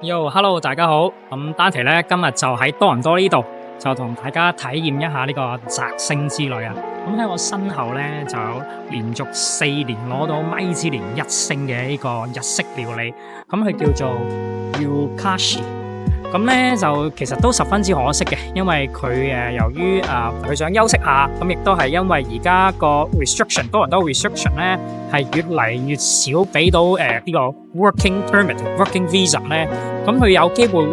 Hello， 大家好。咁丹提咧今日就喺多倫多呢度，就同大家體驗一下呢個摘星之旅啊。咁喺我身後咧就有連續4年攞到米芝蓮1星嘅呢個日式料理，咁佢叫做 Yukashi。咁咧就其實都十分之可惜嘅，因為佢由於佢想休息下，咁亦都係因為而家個 restriction 多倫多 restriction 咧係越嚟越少俾到呢個 working permit、working visa 咧，咁佢有機會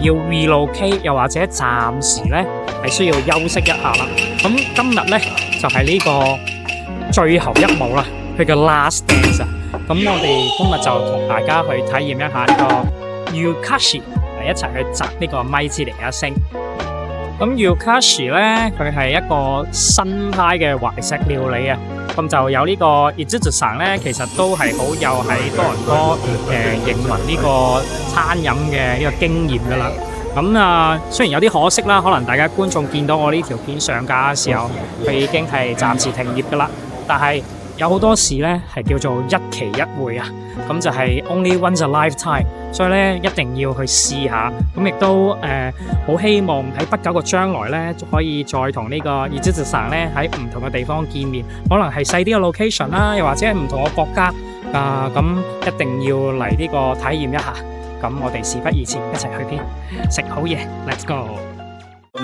要 relocate， 又或者暫時咧係需要休息一下啦。咁今日咧就係呢個最後一幕啦，佢嘅 last dance 啊。咁我哋今日就同大家去體驗一下呢個 Yukashi。一齊去摘呢個米芝蓮1星。咁 Yukashi 咧，佢係一個新派嘅懷石料理啊。咁就有呢個 Ijutsu-san 咧，其實都係好有喺多倫多營運呢個餐飲嘅呢個經驗噶啦。咁雖然有啲可惜啦，可能大家觀眾見到我呢條片上架嘅時候，佢已經係暫時停業噶啦。但係有好多事咧係叫做一期一會啊，咁就係 only once a lifetime， 所以咧一定要去試下。咁亦都好希望喺不久嘅將來咧，可以再同呢個 Ijutsu-san 咧喺唔同嘅地方見面，可能係細啲嘅 location 啦，又或者係唔同嘅國家咁一定要嚟呢個體驗一下。咁我哋事不宜遲，一齊去邊食好嘢 ，Let's go！咁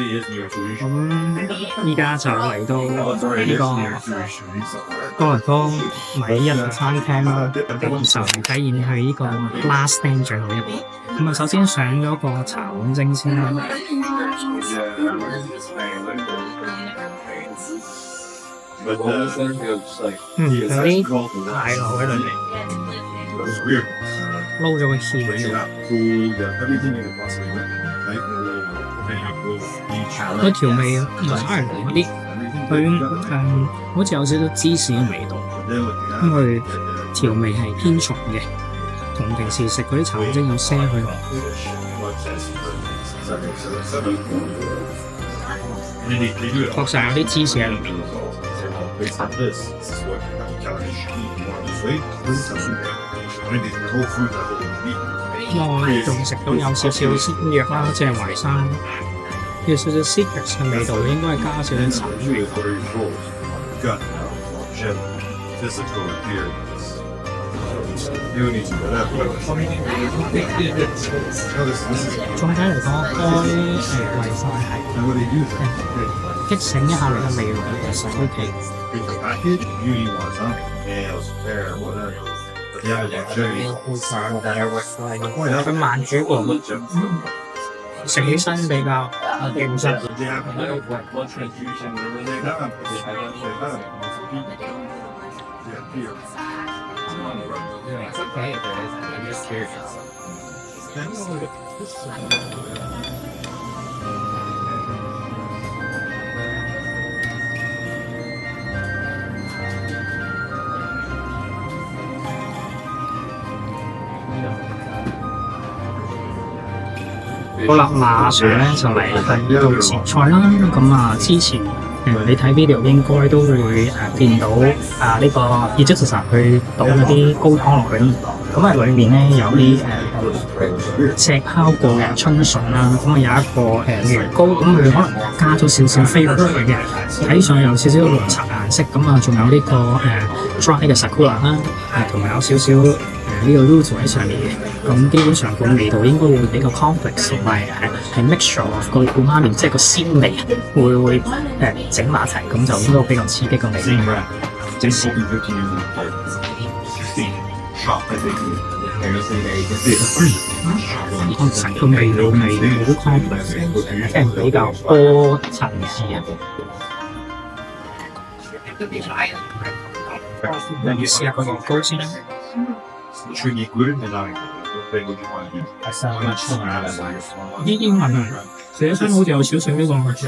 依家就嚟到呢個多倫多唯一嘅餐廳啦，咁就體驗佢呢個 last stand 最後一步。咁首先上咗個茶碗蒸先啦。有啲大牛喺裏面，撈咗個芡喺度。佢調味稍為濃啲，佢好似有少少芝士嘅味道，咁佢調味係偏重嘅，同平時食嗰啲茶碗蒸有些許唔同。確實有啲芝士喺裏面。我仲食到有少少鮮藥啦，即係淮山。有少少 citrus 嘅味道，應該係加少少橙味。總體嚟講，淮菜係激醒一下你嘅味蕾，其實 OK。佢慢煮過。食起身比較認真。好啦，馬上咧就嚟第一道前菜啦。咁之前你睇 video 應該都會見到呢個 Ijutsu-san 去倒嗰啲高湯落去。咁裏面咧有啲石烤過嘅春筍啦，咁有一個年糕，咁佢可能加咗少少飛落去嘅，睇上去有少少綠茶顏色。咁仲有呢個dry 嘅 sakura 啦，同埋有少少呢個 root 喺上面嘅。咁基本上個味道應該會比較 complex， 同埋係 mixture of 個 umami， 即係個鮮味會整埋一齊，咁就應該比較刺激個味。成個味道係好 complex， 即係比較多層次啊！試下個年糕先啦。英文寫身好似有少少呢個撈住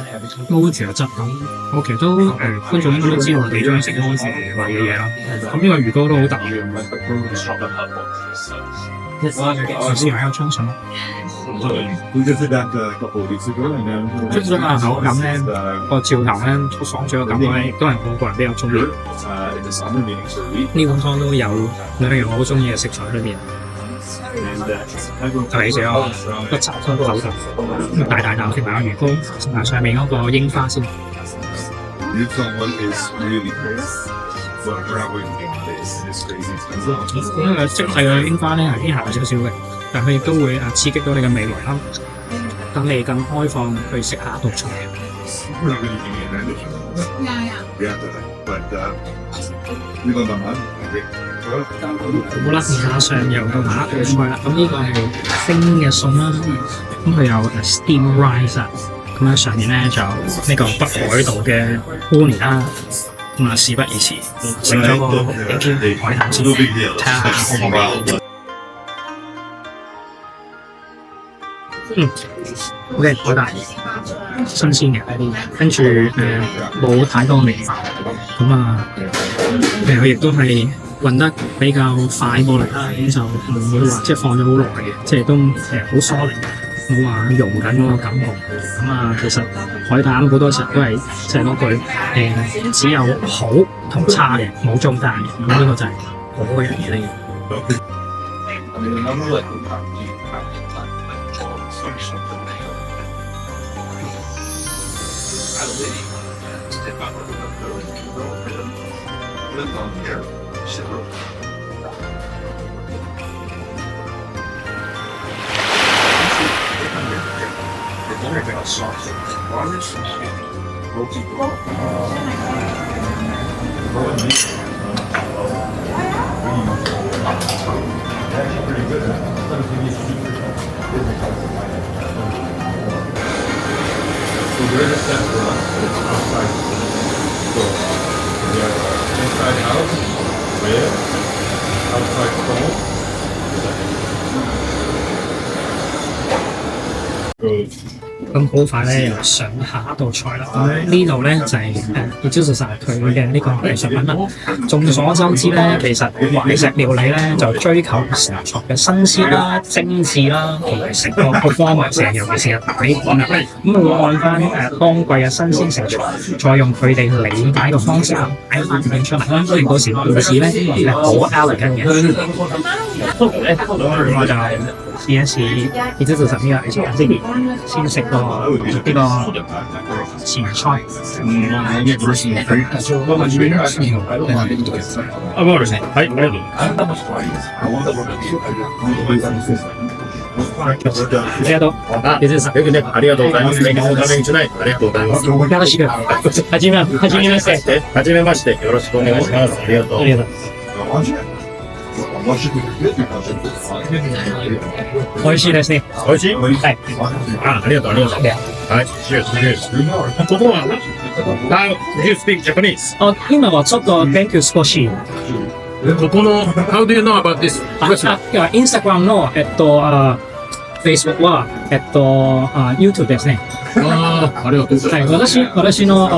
嘅質感，我其實都觀眾應該都知道我幾中意食撈住類嘅嘢啦。咁呢個魚糕都好特別。試下有春筍。春筍嘅口感咧，個照頭咧，好爽脆嘅感覺咧，亦都係我個人比較中意。呢碗湯都有兩樣我好中意嘅食材喺裏面。係仲有個茶湯口頭，咁大啖食埋個魚糕，食埋上面嗰個櫻花先。咁啊，即係嘅櫻花咧係偏鹹少少嘅，但佢亦都會刺激到你嘅味蕾啦，等你更開放去食下道菜。好啦，下上又到下一道菜啦。咁呢個係蒸嘅餸啦，咁佢有 steam rice 啊，咁喺上面咧就有呢個北海道嘅 uni 啦。咁啊，事不宜遲，食咗個海膽先，睇下好唔好味。OK， 海膽新鮮嘅，跟住冇太多味飯，咁啊，佢亦都係運得比較快過嚟啦，咁就唔會話即係放咗好耐嘅，即係都好疏離，冇話溶緊嗰個感覺。咁啊，其實海膽好多時候都係即係嗰句只有好同差嘅，冇中間嘅。咁呢個就係好嘅樣嘢嚟嘅。咁好快咧，又上下一道菜啦。咁呢度咧就係也就是佢嘅呢個藝術品啦。眾所周知咧，其實懷石料理咧就追求食材嘅新鮮啦、精緻啦，同埋食個 performance，尤其是係底盤啦。咁會按翻當季嘅新鮮食材，再用佢哋理解嘅方式擺翻佢出嚟。所以嗰時故事咧係好 elegant 嘅。我就試一試，也就是呢個藝術品先食個呢個前菜。ありがとう。ありがとうございます。メキシコのメンチュナイ、ありがとうございます。よろしく。はじめまして。はじめまして。よろしくお願いします。ありがとう。ありがとう。美味しいですね。美味しい？はい。ありがとう、ありがとう。はい、cheers。ここはHow do you speak Japanese？ 今はちょっと勉強少し。ここの How do you know about this？ Instagram のFacebook はYouTube ですね。ありがとうございます。はい、私の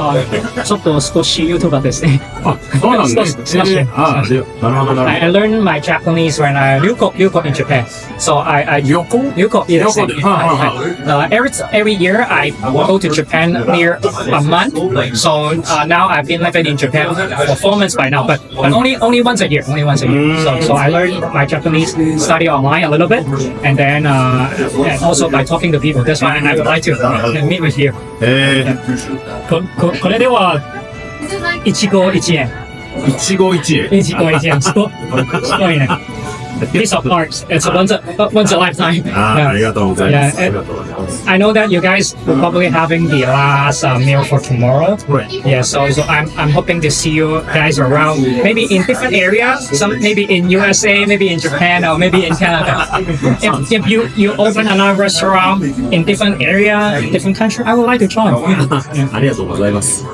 ちょっと少し YouTuber ですね。あ、そうなんですね。なるほど。I learned my Japanese when I Ryuko in Japan. So I Ryuko yes. Every year I go to Japan near a month. So now I've been living in Japan for 4 months by now, but only once a year. So I learned my Japanese, study online a little bit, and then and also by talking to people. That's why I would like to meet with you. これでは一期一会。一期一会。一期一会。すごいね。Piece of art. It's once a lifetime. ありがとうございます。I know that you guys will probably having the last meal for tomorrow. Right. Yeah. So I'm hoping to see you guys around. Maybe in different areas. Some maybe in USA, maybe in Japan, or maybe in Canada. If you open another restaurant in different area, different country, I would like to join. ありがとうございます。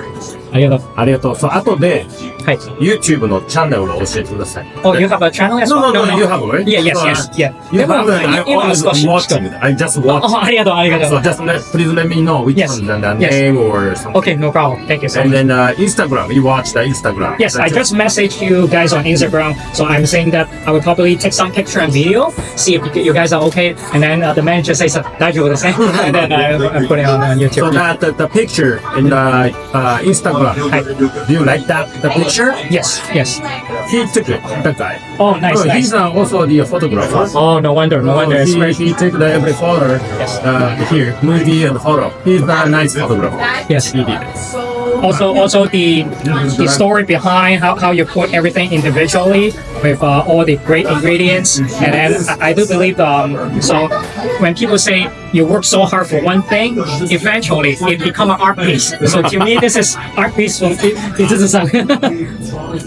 ありがとう。そう、後で、はい、YouTube のチャンネルを教えてください。Oh, you have a channel as well? No, you have, right? Yeah. You have, I just watched. Oh, ありがとう。So just please let me know which one, the name or something. Okay, no problem. Thank you so much. And then Instagram, you watch the Instagram. Yes, I just messaged you guys on Instagram, so I'm saying that I will probably take some picture and video, see if you guys are okay, and then the manager says, 大丈夫ですね. And then I put it on YouTube. So the picture in the Instagram, do you like that? The picture? picture? Yes, yes. He took it, that guy. Oh, nice, So nice. he's also the photographer. Oh, no wonder, no wonder. It's very, He take the every photo here, movie and photo. He's a nice photographer. yes. He did. Also the story behind how you put everything individually with all the great ingredients, and then I do believe so when people say you work so hard for one thing, eventually it become an art piece. So to me, this is art piece from 一つさん。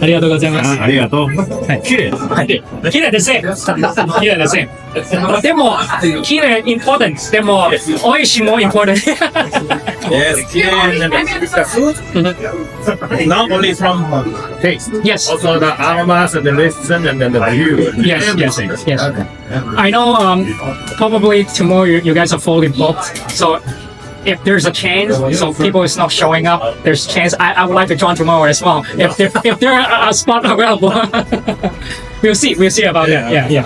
ありがとうございます。ありがとう。綺麗。綺麗ですね。綺麗ですね。でも綺麗 important。でも美味しいも important。Yes, the food, not only from taste, Yes. also the aromas and the listen and then the view. Yes, yes, everything. yes. I know probably tomorrow you guys are fully booked. So if there's a chance, so people is not showing up, there's a chance I would like to join tomorrow as well. If there are a spot available. we'll see about that. Yeah.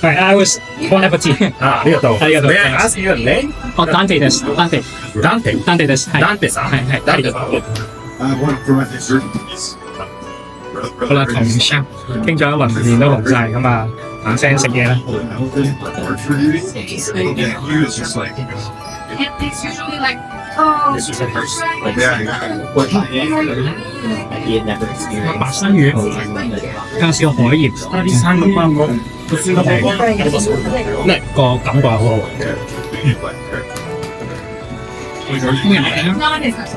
All right, I was bon appetit. ありがとう。ありがとう May I ask your name? ダンテです。ダンテです。はい。ダンテさん。はい。ダンテさん。好啦，同 chef 傾咗一輪，面都紅晒咁啊，嗱聲食嘢啦。It's usually like,白身魚加少海鹽，個感覺好好。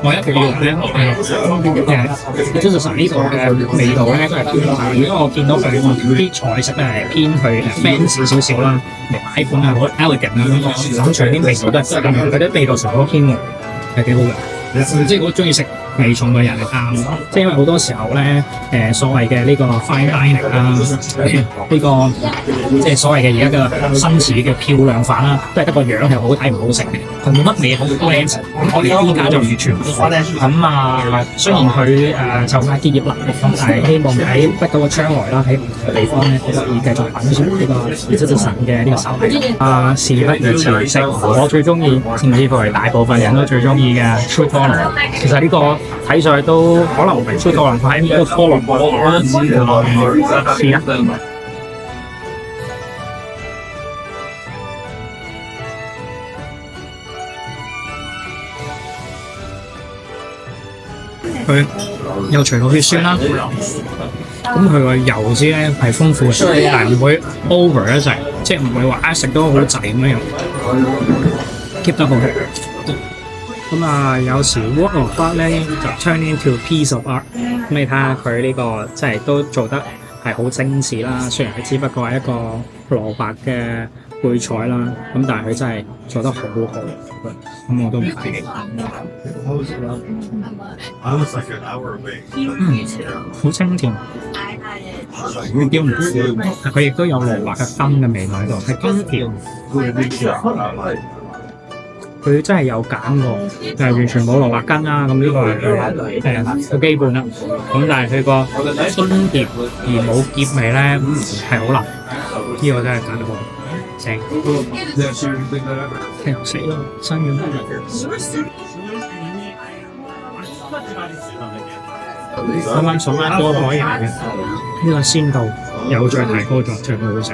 我一定要咧就是神呢度嘅味道咧都係偏淡，因為我見到佢啲菜式咧係偏去 fancy 少少啦，擺盤啊好 elegant 啊，咁除啲味道都係咁，佢啲味道全部都偏濃，係幾好嘅。即係好中意食味重嘅人嚟啱，即係因為好多時候咧所謂嘅呢個 fine dining 啦，呢個即係所謂嘅而家嘅新詞嘅漂亮法啦，都係得個樣係好睇唔好食嘅，佢冇乜味好 bland。我哋呢間就完全咁啊，雖然佢就快結業啦，咁但係希望喺不久嘅將來啦，喺唔同嘅地方咧，可以繼續品嚐呢個熱質神嘅呢個手藝。事不宜遲食，我最中意，甚至乎係大部分人都最中意嘅 True Column。其實呢個睇上去都可能唔係 True Column，佢喺呢個 Column 我都知嘅。是啊。佢又除到血酸啦，咁佢個油脂咧係豐富嘅，但係唔會 over 一齊，即係唔會話一食都好滯咁樣，keep 得好。咁啊，有時 work of art 咧就 turn into a piece of art。咁你睇下佢呢個即係都做得係好精緻啦，雖然佢只不過係一個蘿蔔嘅配菜啦，咁但係佢真係做得好好，咁我都唔介意。好清甜，叫唔苦，佢亦都有蘿蔔嘅根嘅味道喺度，係甘甜。佢真係有揀過，係完全冇蘿蔔根啦。咁呢個係好基本啦。咁但係佢個酸甜而冇澀味咧，係好難。呢個真係揀得好正。聽食咯，新嘅。啱啱數翻多海鹽嘅呢個鮮度又再提高咗，真係好好食。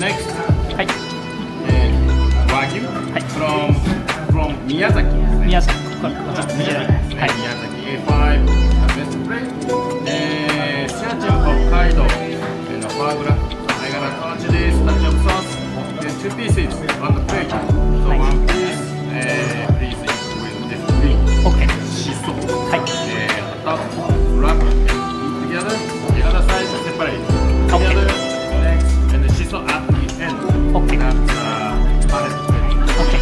Next, Wagyu from Miyazaki. Miyazaki. Miyazaki A5 best plate. Searching Hokkaido and foie gras. I got a touch touch of sauce. And 2 pieces on the plate. So 1 piece, please with the green. Okay. Shiso. Top, wrap, eat together. The other side separate. Together, next, and the shiso at the end. Okay. That's palette plate. Okay.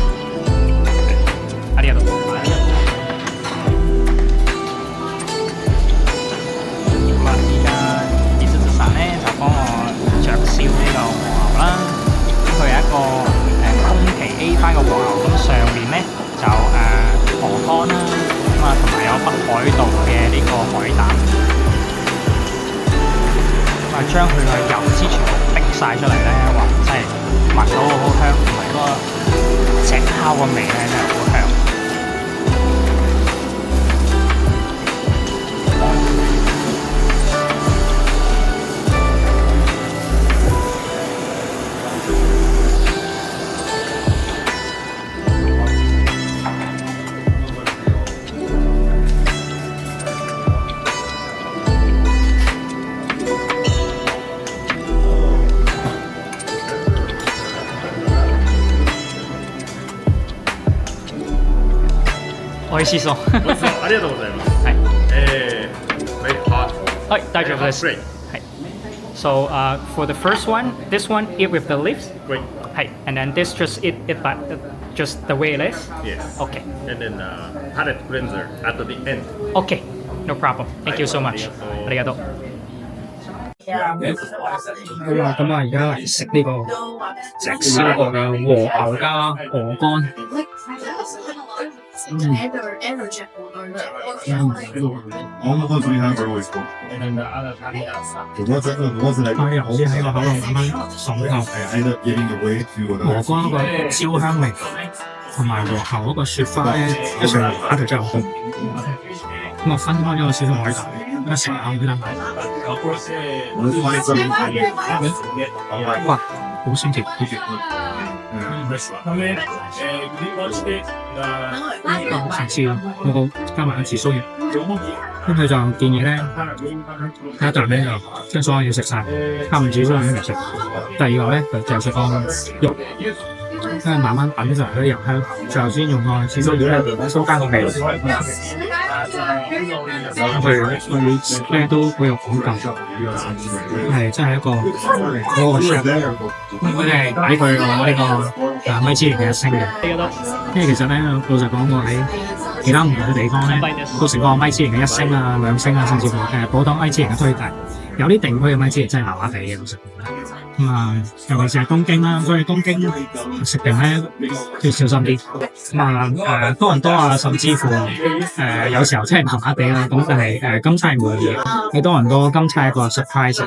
將佢嘅油脂全部逼晒出嚟咧，哇！真係聞到好香，同埋嗰個石烤嘅味咧真係好香。美味しそう。ありがとうございます。はい。Very hot. はい、大丈夫です。 Great. はい。So, for the first one, this one eat with the leaves. Great. はい。And then this just eat it by just the way it is. Yes. Okay. And then palate cleanser at the end. Okay. No problem. Thank you so much. ありがとう。咁啊，而家嚟食呢個石燒過嘅和牛加鵝肝。我們會非常之味濃。哎呀，好似喺個口度慢慢滲透。鵝肝嗰個焦香味，同埋和牛嗰個雪花咧，一齊打就真係好。咁啊，分開咗個少少海膽，一食下佢啦。哇，好鮮甜，好甜。成次我好加埋一匙酥葉，咁佢就建議咧，第一啖咧就將所有嘢食晒，加唔止所有嘢嚟食。第二個咧就食個肉，跟住慢慢品嚐嗰啲油香，最後先用個豉酥葉咧蘇加個味。佢咧都好有講究，係真係一個好個 chef。佢哋俾佢攞呢個米芝蓮嘅1星嘅，因為其實咧老實講，我喺其他唔同嘅地方咧都食過米芝蓮嘅1星啊、2星啊，甚至乎普通米芝蓮嘅推介。有啲地區嘅米芝蓮真係麻麻地嘅，老實講。咁啊，尤其是係東京啦，所以東京食定咧都要小心啲。咁啊多倫多啊，甚至乎有時候真係麻麻地啦。咁但係今次係滿意嘅。喺多倫多今次係一個 surprise。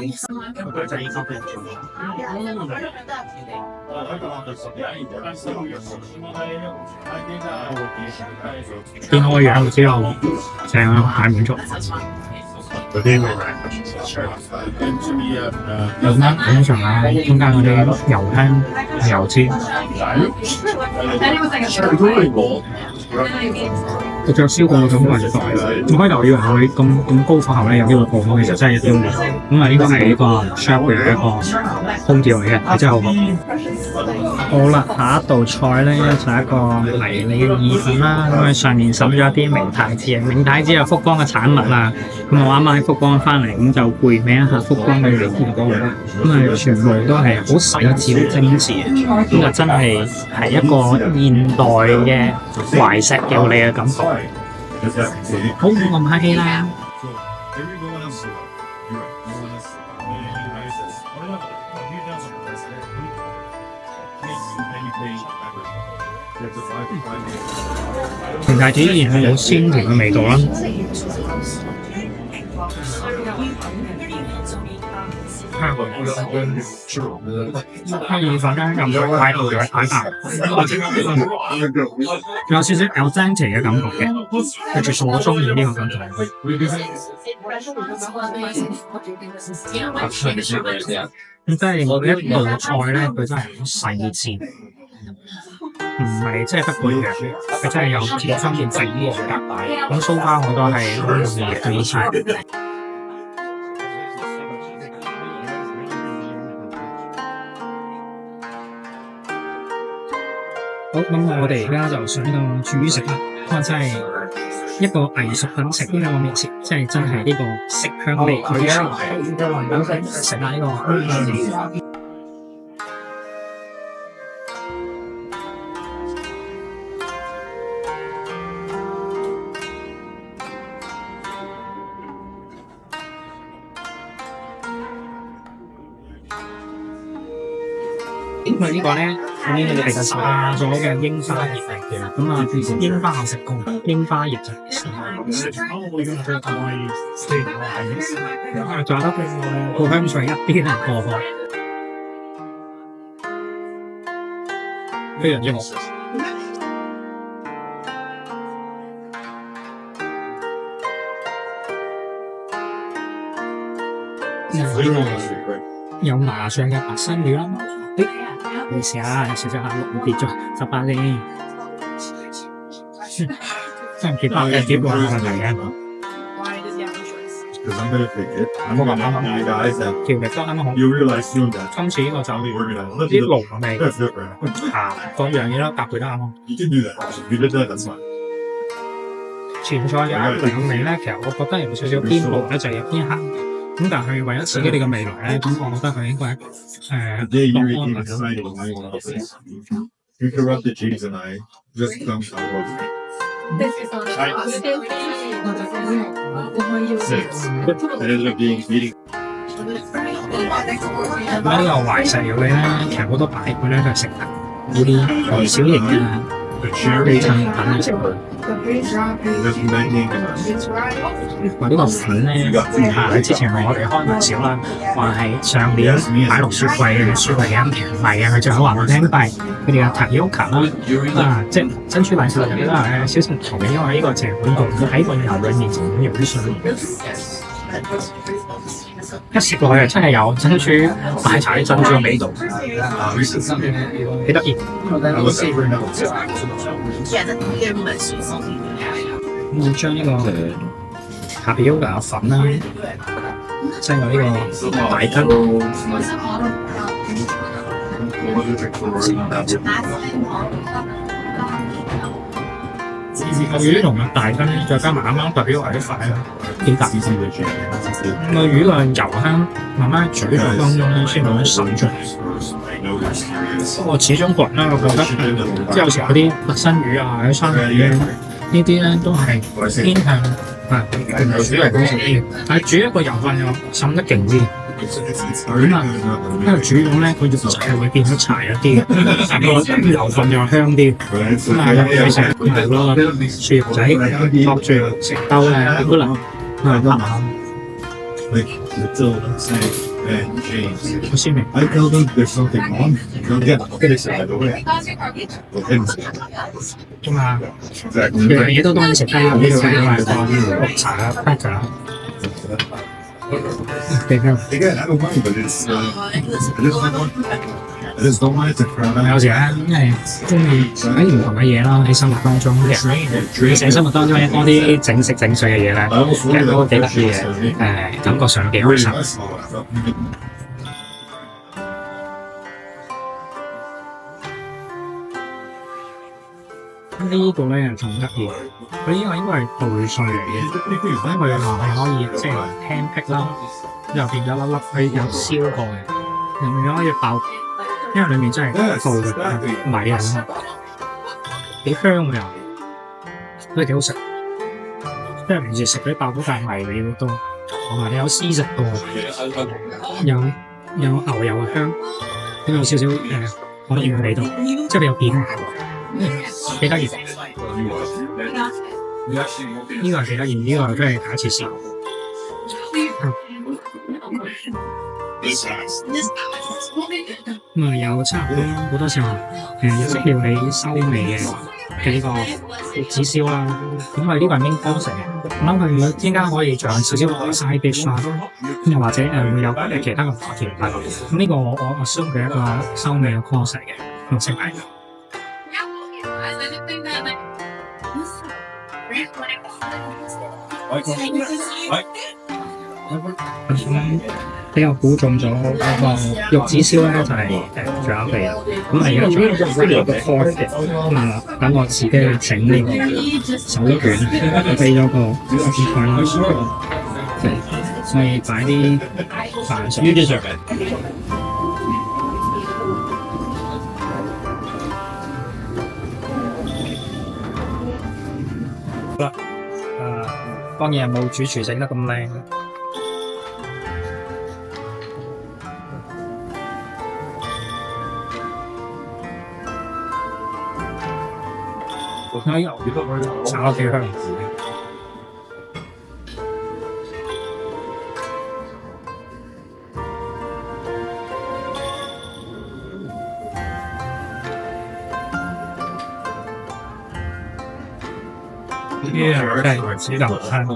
見我個樣就知道成個大滿足。有啱品嚐下中間嗰啲油香油脂。個雀燒過咁混在，我開頭以為佢咁高火候咧有機會過火，其實真係一啲都冇。咁啊，呢個係呢個 chef 嘅一個空調嚟嘅，係真係好好。好啦，下一道菜咧就係一個迷你嘅意粉啦。咁佢上面滲咗一啲明太子，明太子係福光嘅產物啦。咁我啱啱喺福光翻嚟，咁就背名一下福光嘅料理嗰個啦。咁啊，全部都係好細緻、好精緻，咁就真係一個現代嘅懷石料理嘅感覺。好唔好咁客氣啦？明太子依然係有鮮甜嘅味道啦。香意粉咧又唔係太濃嘅太淡，有少少 al dente 嘅感覺嘅，其實我中意呢個感覺。咁即係每一道菜咧，佢真係好細緻，唔係即係得個樣，佢真係有甜心嘅整和格。咁so far我都係好滿意嘅對呢餐。好，咁我哋而家就上到煮食啦。咁啊，真係一個藝術品食喺我面前，即係真係呢個色香味俱全。食下呢個。佢呢個咧係個炸咗嘅櫻花葉嚟嘅，咁啊櫻花我食過，櫻花葉就炸得個香水一啲都唔過火，非常之好。有麻醬嘅白身魚啦，你試下食下落跌咗18厘，真係幾百嘅幾磅係咪嘅？調力都啱啱好。今次呢個就啲濃味、鹹各樣嘢都搭配得啱好。前菜有一兩味咧，其實我覺得有少少偏濃咧，就有偏鹹。咁但係為咗刺激你嘅味蕾咧，咁我覺得佢應該咁呢個懷石料理咧，其實好多擺配咧都係食得呢啲小型嘅地產品嘅食物。話呢個粉咧，之前我哋開玩笑啦，話係上年擺落雪櫃嘅雪櫃嘅，唔係啊，佢最好話我聽係佢哋嘅tapioca啦，即係珍珠奶茶入邊啦，少少唔同嘅，因為呢個就係佢溶咗喺個油裏面，就咁溶啲水。一食落去真係有珍珠奶茶啲珍珠嘅味道，幾得意。咁將呢個tapioca嘅粉啦，擠入呢個大羹，個魚同埋大羹，再加埋啱啱tapioca啲粉，幾搭。個魚嘅油香慢慢煮咗當中咧，先慢慢滲出嚟。不過始終個人咧，我覺得即係有時嗰啲特身魚啊，或者生魚咧，呢啲咧都係偏向煮嚟好食啲，但係煮一個油份又滲得勁啲。咁啊，因為煮咗咧，個肉質係會變咗柴一啲，但係個油份又香啲。咁啊，有時係咯，薯肉仔托住食兜咧，點都能好鮮味。咁啊，樣嘢都當然食得啦，呢度係因為個綠茶啊、cracker 啊。有時咧，因為中意睇唔同嘅嘢啦，喺生活當中，其實你成生活當中多啲整色整水嘅嘢咧，其實都幾得意嘅，感覺上幾開心。呢個咧仲得意，佢呢個應該係稻穗嚟嘅，因為佢話係可以即係輕辟啦，入邊有粒粒佢有燒過嘅，入面可以爆，因為裡面真係稻嘅米啊嘛，幾香嘅又，都係幾好食。因為平時食嗰啲爆谷大米料都，同埋你有絲質嘅，有牛油嘅香，都有少少可以嘅味道，即係你有片。幾得意，呢個係幾得意，呢個真係第一次試。咁啊，有差唔多好多時候日式料理收尾嘅呢個子燒啦。咁啊，呢個係 main course 嘅，我諗佢陣間可以仲有少少 side dish 啦，又或者會有其他嘅甜品。咁呢個我 assume 佢係一個收尾嘅 course 嚟嘅，綠色嚟。比較估中咗嗰個玉子燒咧，就係仲有味。咁啊，而家仲有個 course 嘅，等我自己去整呢個手卷，俾咗個飯所以擺啲飯上。好啦，當然係冇主廚整得咁靚。炒得幾香。真係指南餐。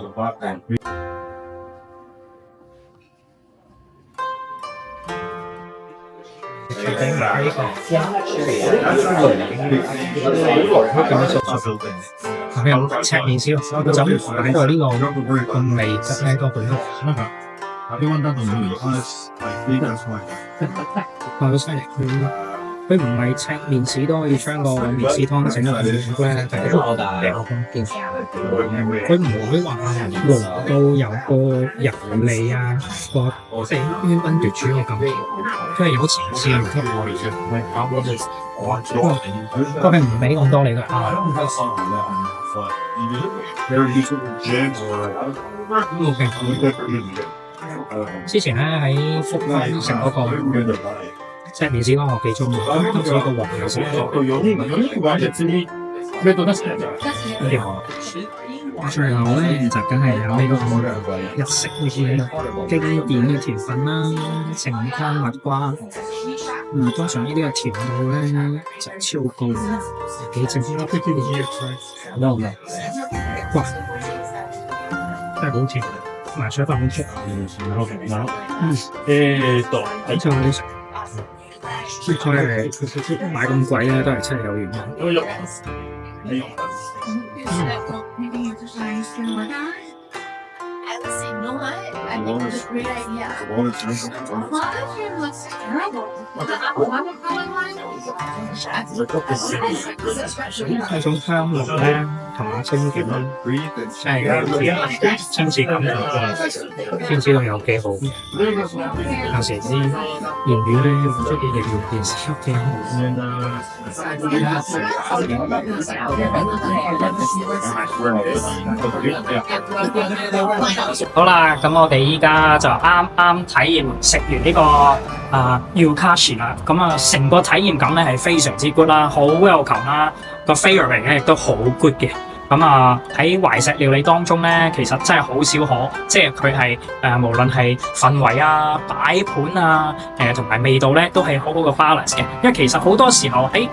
係有赤面燒，就唔係呢個咁味質咧多佢。好犀利！佢唔係赤面豉都可以將個面豉湯整到咁咧，係好見。佢唔會話濃到有個油膩啊，個即係喧賓奪主個感覺，即係有層次嘅。個並唔俾咁多你都之前咧喺福岡食嗰個赤面豉湯我幾中意，好似個黃油豉最後咧就梗係有呢個日式嘅經典嘅甜品啦，晴空蜜瓜。通常呢啲嘅甜度咧就超高，幾正。哇！真係好甜，麻雀飯好出。睇上去佢買咁貴咧，都係真係有原因。嗰種香濃咧，同埋清甜咧，真係親切感先知道有幾好。有時啲言語咧，唔足以形容件事有幾好。好啦，咁我哋依家就啱啱體驗食完呢個Yukashi啦，咁啊成個體驗感咧係非常之 good 啦，好 welcome 啦，個 flavouring 咧亦都好 good 嘅。咁啊喺懷石料理當中咧，其實真係好少可，即係佢係無論係氛圍啊、擺盤啊、同埋味道咧，都係好好嘅 balance 嘅。因為其實好多時候喺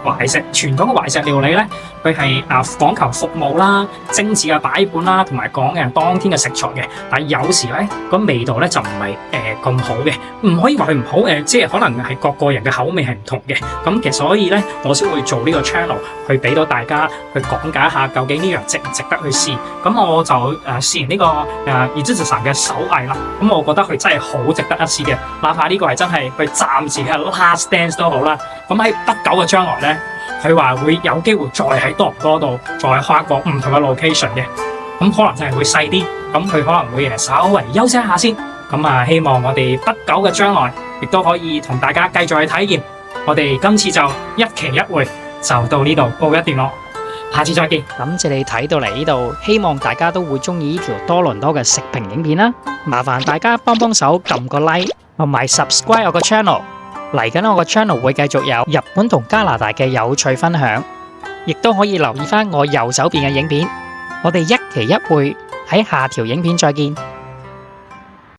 傳統嘅懷石料理咧，佢係講求服務啦、精緻嘅擺盤啦，同埋講嘅當天嘅食材嘅。但係有時咧個味道咧就唔係咁好嘅，唔可以話佢唔好即係可能係各個人嘅口味係唔同嘅。咁其實所以咧，我先會做呢個 channel 去俾到大家去講解一下究竟呢樣值唔值得去試。咁我就試完呢個Izutsu嘅手藝啦。咁我覺得佢真係好值得一試嘅，哪怕呢個係真係佢暫時嘅 last dance 都好啦。咁喺不久嘅將來咧，佢話會有機會再喺多倫多度再開一個唔同嘅 location 嘅。咁可能真係會細啲，咁佢可能會稍微休息一下先。咁希望我哋不久嘅將來亦都可以同大家繼續去體驗。我哋今次就一期一會就到呢度告一段落。下次再見，感謝你睇到嚟呢度，希望大家都會中意呢條多倫多嘅食評影片啦。麻煩大家幫手撳個 like 同埋 subscribe 我個 channel。嚟緊我個 channel 會繼續有日本同加拿大嘅有趣分享，亦都可以留意返我右手邊嘅影片。我哋一期一會喺下條影片再見。